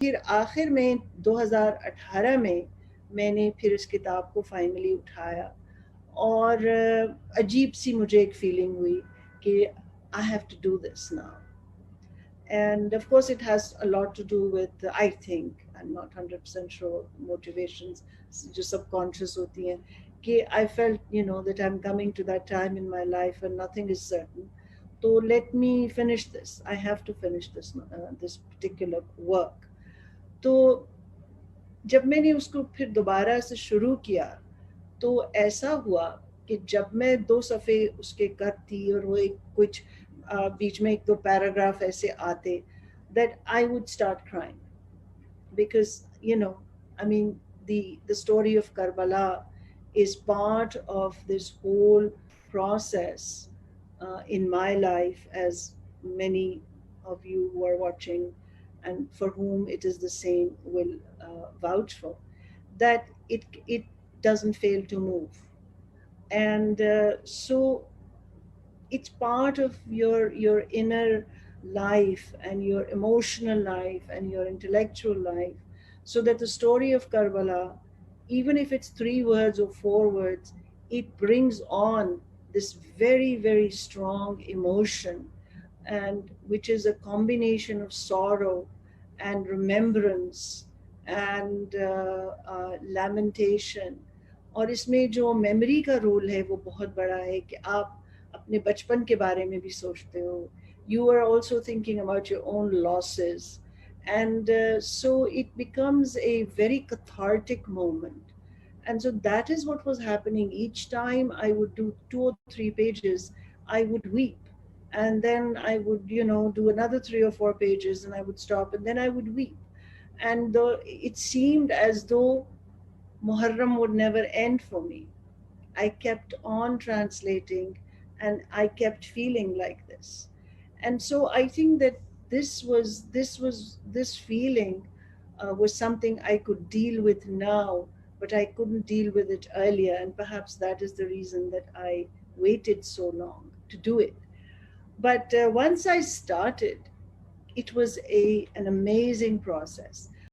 फिर आखिर में 2018 में मैंने फिर इस किताब को फाइनली उठाया, और अजीब सी मुझे एक फीलिंग हुई कि I have to do this now. And of course it has a lot to do with, I think, I'm not 100% sure, motivations जो subconscious होती हैं, कि I felt, that I'm coming to that time in my life and nothing is certain. So let me finish this. I have to finish this particular work. तो जब मैंने उसको फिर दोबारा से शुरू किया, तो ऐसा हुआ कि जब मैं 2 सफ़े उसके करती और वो एक कुछ बीच में एक दो पैराग्राफ ऐसे आते, that I would start crying, because I mean, the story of Karbala is part of this whole process in my life, as many of you who are watching and for whom it is the same will vouch for, that it doesn't fail to move. And so it's part of your inner life and your emotional life and your intellectual life, so that the story of Karbala, even if it's 3 words or 4 words, it brings on this very, very strong emotion, and which is a combination of sorrow and remembrance and lamentation. और इसमें जो memory का role है वो बहुत बड़ा है, कि आप अपने बचपन के बारे में भी सोचते हो. You are also thinking about your own losses, and so it becomes a very cathartic moment. And so that is what was happening. Each time I would do 2 or 3 pages, I would weep, and then I would, do another 3 or 4 pages, and I would stop, and then I would weep. And it seemed as though Muharram would never end for me. I kept on translating, and I kept feeling like this. And so I think that this feeling was something I could deal with now, but I couldn't deal with it earlier, and perhaps that is the reason that I waited so long to do it. But once I started, it was an amazing process.